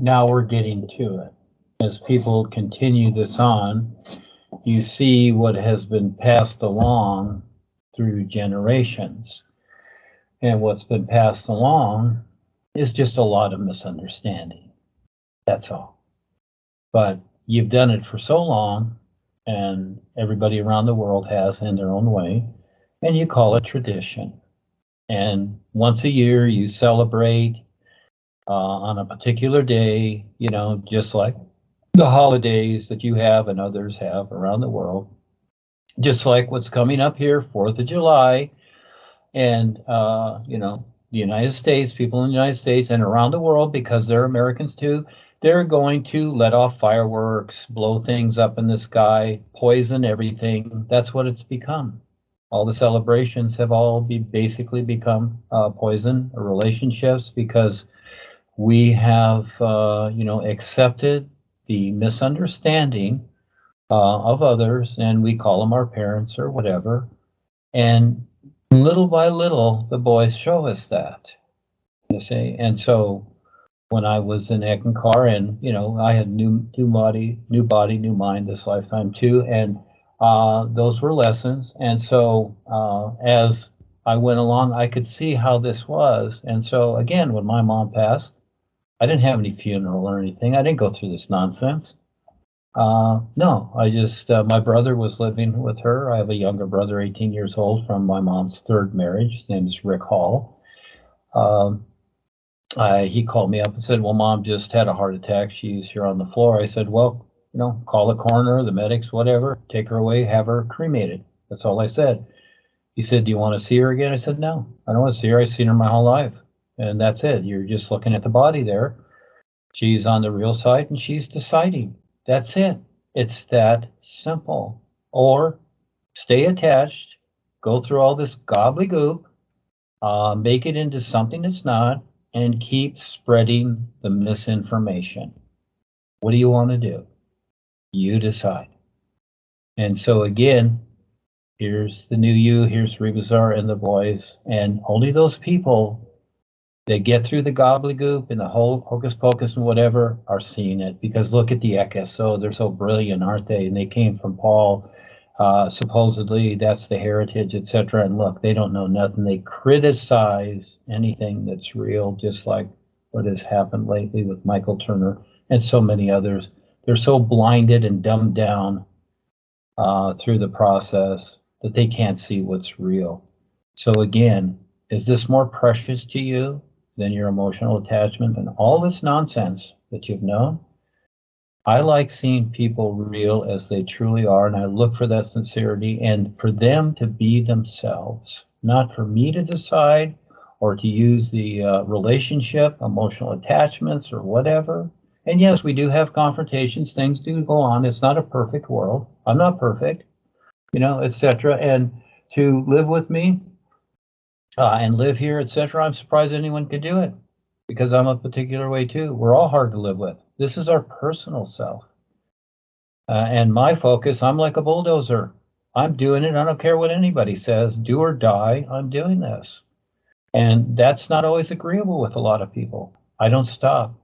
now we're getting to it. As people continue this on, you see what has been passed along through generations. And what's been passed along is just a lot of misunderstanding. That's all. But you've done it for so long, and everybody around the world has in their own way, and you call it tradition. And once a year you celebrate on a particular day, you know, just like the holidays that you have and others have around the world. Just like what's coming up here, 4th of July, and, you know, the United States, people in the United States and around the world, because they're Americans too, they're going to let off fireworks, blow things up in the sky, poison everything. That's what it's become. All the celebrations have all basically become poison relationships, because we have, you know, accepted the misunderstanding of others, and we call them our parents or whatever. And little by little, the boys show us that, you see. And so when I was in Eckankar, and, you know, I had new body, new mind this lifetime too, and those were lessons. And so as I went along, I could see how this was. And so again, when my mom passed, I didn't have any funeral or anything. I didn't go through this nonsense. No, I just, my brother was living with her. I have a younger brother, 18 years old, from my mom's 3rd marriage. His name is Rick Hall. He called me up and said, well, Mom just had a heart attack. She's here on the floor. I said, well, you know, call the coroner, the medics, whatever, take her away, have her cremated. That's all I said. He said, do you want to see her again? I said, no, I don't want to see her. I've seen her my whole life. And that's it. You're just looking at the body there. She's on the real side and she's deciding. That's it. It's that simple. Or stay attached, go through all this gobbledygook, make it into something it's not, and keep spreading the misinformation. What do you want to do? You decide. And so again, here's the NUUU, here's Rebazar and the boys, and only those people that get through the gobbledygook and the whole hocus pocus and whatever are seeing it. Because look at the XSO, they're so brilliant, aren't they? And they came from Paul. Supposedly that's the heritage, etc. And look, they don't know nothing. They criticize anything that's real, just like what has happened lately with Michael Turner and so many others. They're so blinded and dumbed down through the process that they can't see what's real. So again, is this more precious to you than your emotional attachment and all this nonsense that you've known? I like seeing people real as they truly are, and I look for that sincerity and for them to be themselves, not for me to decide or to use the relationship, emotional attachments or whatever. And yes, we do have confrontations, things do go on. It's not a perfect world. I'm not perfect, you know, etc. And to live with me and live here, etc., I'm surprised anyone could do it, because I'm a particular way too. We're all hard to live with. This is our personal self. And my focus, I'm like a bulldozer. I'm doing it. I don't care what anybody says. Do or die, I'm doing this. And that's not always agreeable with a lot of people. I don't stop.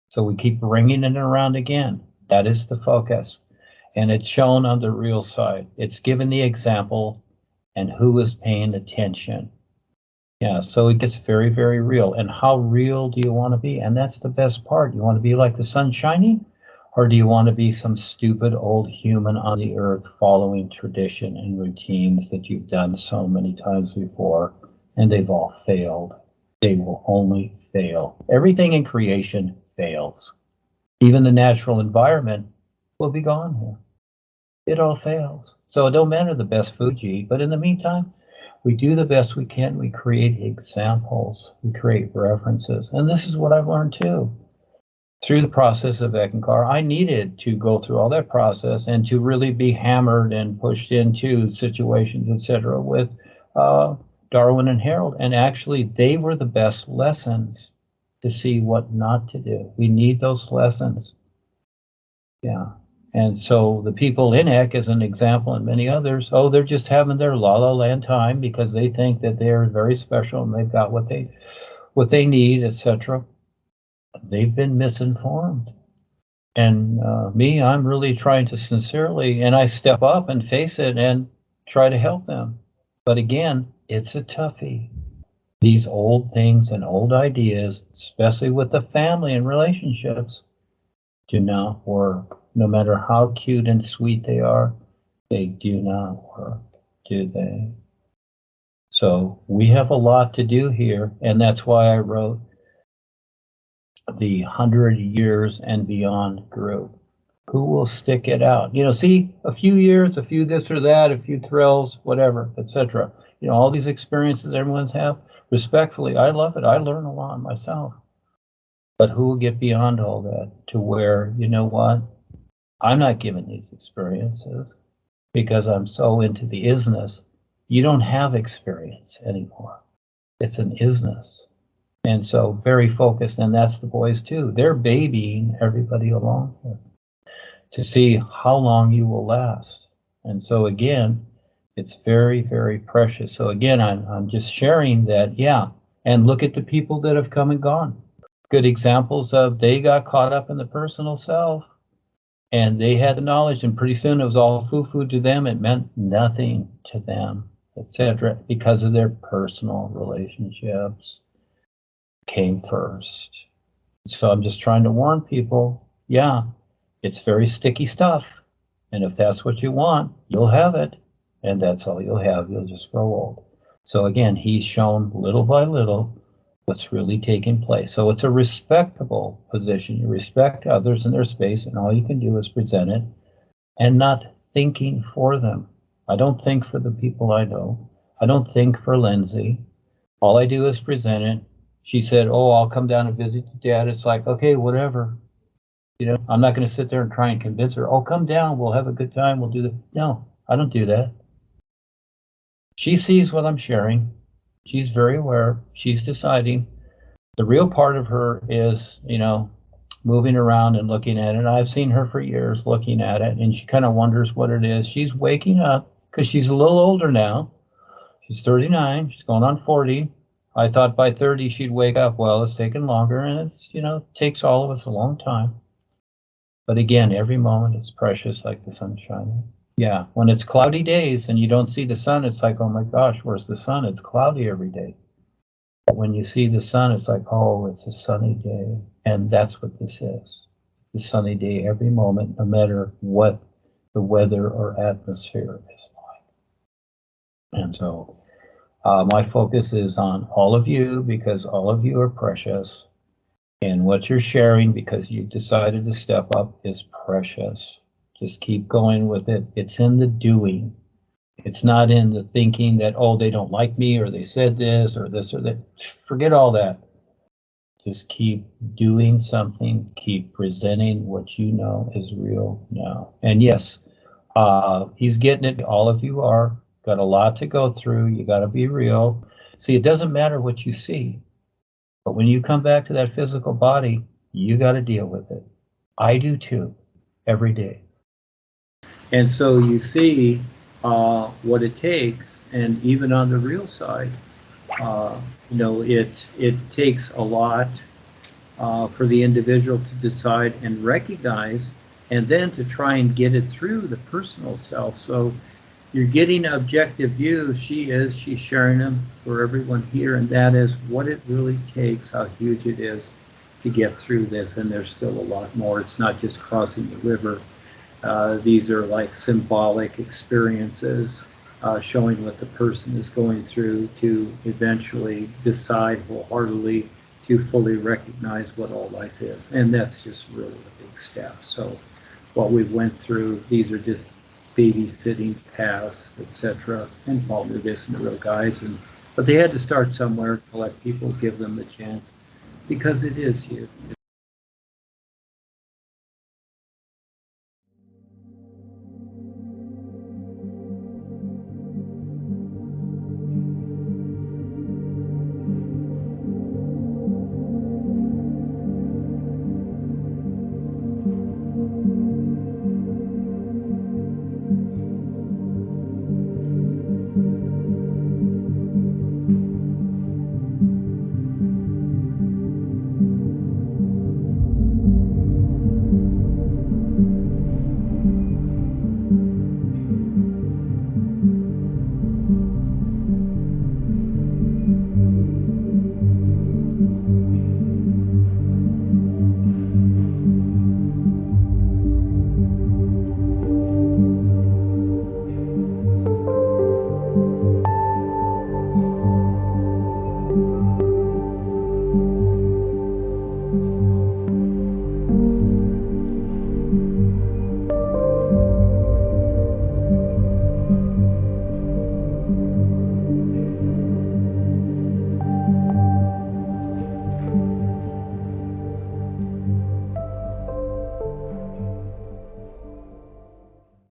So we keep bringing it around again. That is the focus. And it's shown on the real side. It's given the example and who is paying attention. Yeah, so it gets very, very real. And how real do you want to be? And that's the best part. You want to be like the sun shining? Or do you want to be some stupid old human on the earth following tradition and routines that you've done so many times before, and they've all failed? They will only fail. Everything in creation fails. Even the natural environment will be gone here. It all fails. So it don't matter the best food you eat, but in the meantime, we do the best we can. We create examples. We create references. And this is what I've learned too. Through the process of Eckankar, I needed to go through all that process and to really be hammered and pushed into situations, etc., with Darwin and Harold. And actually, they were the best lessons to see what not to do. We need those lessons. Yeah. And so the people in Eck, as an example, and many others, oh, they're just having their la-la land time because they think that they're very special and they've got what they need, etc. they've been misinformed. And me, I'm really trying to sincerely, and I step up and face it and try to help them. But again, it's a toughie. These old things and old ideas, especially with the family and relationships, do not work. No matter how cute and sweet they are, they do not work, do they? So we have a lot to do here, and that's why I wrote the 100 years and beyond group. Who will stick it out? You know, see, a few years, a few this or that, a few thrills, whatever, etc. You know, all these experiences everyone's have. Respectfully, I love it. I learn a lot myself. But who will get beyond all that to where, you know what? I'm not given these experiences because I'm so into the isness. You don't have experience anymore. It's an isness. And so very focused, and that's the boys too. They're babying everybody along here to see how long you will last. And so again, it's very, very precious. So again, I'm just sharing that, yeah. And look at the people that have come and gone. Good examples of they got caught up in the personal self and they had the knowledge, and pretty soon it was all foo-foo to them. It meant nothing to them, etc., because of their personal relationships came first. So I'm just trying to warn people, yeah, it's very sticky stuff. And if that's what you want, you'll have it. And that's all you'll have. You'll just grow old. So again, he's shown little by little what's really taking place. So it's a respectable position. You respect others in their space, and all you can do is present it and not thinking for them. I don't think for the people I know. I don't think for Lindsay. All I do is present it. She said, oh, I'll come down and visit your dad. It's like, okay, whatever. You know, I'm not going to sit there and try and convince her, oh, come down, we'll have a good time, we'll do that. No, I don't do that. She sees what I'm sharing. She's very aware. She's deciding. The real part of her is, you know, moving around and looking at it. I've seen her for years looking at it, and she kind of wonders what it is. She's waking up because she's a little older now. She's 39. She's going on 40. I thought by 30 she'd wake up. Well, it's taken longer, and it's, you know, takes all of us a long time. But again, every moment is precious like the sun shining. Yeah, when it's cloudy days and you don't see the sun, it's like, oh my gosh, where's the sun? It's cloudy every day. But when you see the sun, it's like, oh, it's a sunny day. And that's what this is. It's a sunny day every moment, no matter what the weather or atmosphere is like. And so my focus is on all of you, because all of you are precious. And what you're sharing, because you've decided to step up, is precious. Just keep going with it. It's in the doing. It's not in the thinking that, oh, they don't like me, or they said this or that. Forget all that. Just keep doing something. Keep presenting what you know is real now. And yes, he's getting it. All of you are. Got a lot to go through. You got to be real. See, it doesn't matter what you see. But when you come back to that physical body, you got to deal with it. I do too, every day. And so you see what it takes, and even on the real side, you know, it takes a lot for the individual to decide and recognize, and then to try and get it through the personal self. So you're getting an objective view. She's sharing them for everyone here, and that is what it really takes, how huge it is to get through this. And there's still a lot more. It's not just crossing the river. These are like symbolic experiences, showing what the person is going through to eventually decide wholeheartedly to fully recognize what all life is. And that's just really a big step. So what we went through, these are just babysitting paths, etc. And Paul knew this, and the real guys. But they had to start somewhere to let people give them the chance, because it is huge.